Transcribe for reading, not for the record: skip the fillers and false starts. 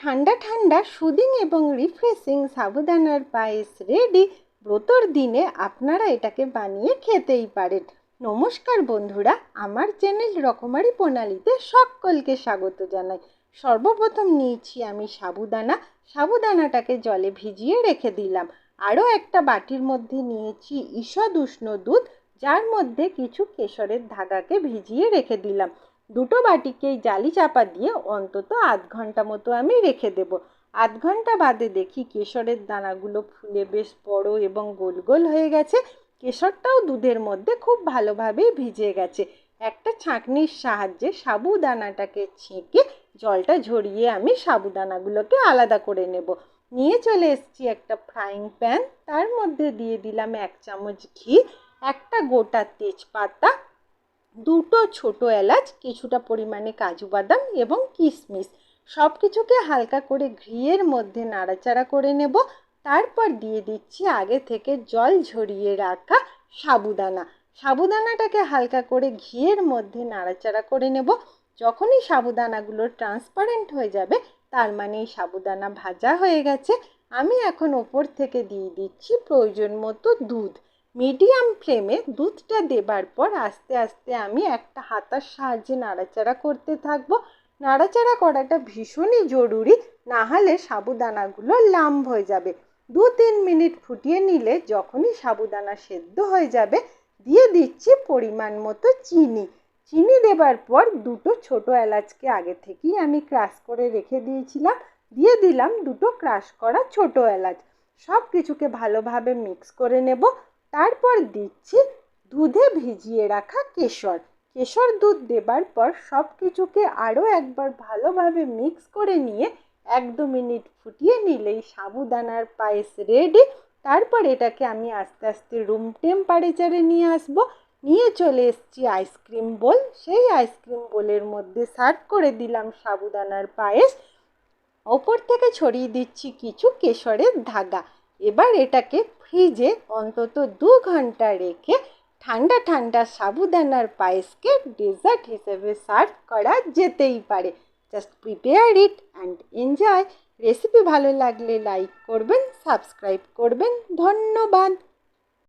ঠান্ডা ঠান্ডা সুদিং এবং রিফ্রেশিং সাবুদানার পায়েস রেডি। ব্রতর দিনে আপনারা এটাকে বানিয়ে খেতেই পারেন। নমস্কার বন্ধুরা, আমার চ্যানেল রকমারি প্রণালীতে সকলকে স্বাগত জানাই। সর্বপ্রথম নিয়েছি আমি সাবুদানাটাকে জলে ভিজিয়ে রেখে দিলাম। আরও একটা বাটির মধ্যে নিয়েছি ঈষৎ উষ্ণ দুধ, যার মধ্যে কিছু কেশরের ধাগাকে ভিজিয়ে রেখে দিলাম। দুটো বাটিকেই জালি চাপা দিয়ে অন্তত আধ ঘন্টা মতো আমি রেখে দেব। আধ ঘন্টা বাদে দেখি কেশরের দানাগুলো ফুলে বেশ বড় এবং গোল গোল হয়ে গেছে। কেশরটাও দুধের মধ্যে খুব ভালোভাবেই ভিজে গেছে। একটা ছাঁকনির সাহায্যে সাবুদানাটাকে ছেঁকে জলটা ঝরিয়ে আমি সাবুদানাগুলোকে আলাদা করে নেব। নিয়ে চলে এসেছি একটা ফ্রাইং প্যান, তার মধ্যে দিয়ে দিলাম 1 চামচ ঘি, একটা গোটা তেজপাতা, দুটো ছোট এলাচ, কিছুটা পরিমাণে কাজু বাদাম এবং কিশমিশ। সব কিছুকে হালকা করে ঘিয়ের মধ্যে নাড়াচাড়া করে নেব। তারপর দিয়ে দিচ্ছি আগে থেকে জল ঝরিয়ে রাখা সাবুদানাটাকে হালকা করে ঘিয়ের মধ্যে নাড়াচাড়া করে নেব। যখনই সাবুদানাগুলো ট্রান্সপারেন্ট হয়ে যাবে, তার মানে এই সাবুদানা ভাজা হয়ে গেছে। আমি এখন ওপর থেকে দিয়ে দিচ্ছি প্রয়োজন মতো দুধ। মিডিয়াম ফ্লেমে দুধটা দেবার পর আস্তে আস্তে আমি একটা হাতার সাহায্যে নাড়াচাড়া করতে থাকবো। নাড়াচাড়া করাটা ভীষণই জরুরি, না হলে সাবুদানাগুলো লাম্ব হয়ে যাবে। 2-3 মিনিট ফুটিয়ে নিলে যখনই সাবুদানা সেদ্ধ হয়ে যাবে, দিয়ে দিচ্ছি পরিমাণ মতো চিনি দেবার পর দুটো ছোট এলাচকে আগে থেকেই আমি ক্রাশ করে রেখে দিয়েছিলাম, দিয়ে দিলাম দুটো ক্রাশ করা ছোট এলাচ। সব কিছুকে ভালোভাবে মিক্স করে নেব। তারপর দিচ্ছি দুধে ভিজিয়ে রাখা কেশর দুধ দেবার পর সব কিছুকে আরও একবার ভালোভাবে মিক্স করে নিয়ে 1-2 মিনিট ফুটিয়ে নিলেই সাবুদানার পায়েস রেডি। তারপর এটাকে আমি আস্তে আস্তে রুম টেম্পারেচারে নিয়ে আসব। নিয়ে চলে এসেছি আইসক্রিম বোল, সেই আইসক্রিম বোলের মধ্যে সার্ভ করে দিলাম সাবুদানার পায়েস। ওপর থেকে ছড়িয়ে দিচ্ছি কিছু কেশরের ধাগা। এবার এটাকে ফ্রিজে অন্তত 2 ঘন্টা রেখে ঠান্ডা ঠান্ডা সাবুদানার পায়েসকে ডেজার্ট হিসেবে সার্ভ করা যেতেই পারে। Just prepare it and enjoy. Recipe ভালো লাগলে লাইক করবেন, সাবস্ক্রাইব করবেন। ধন্যবাদ।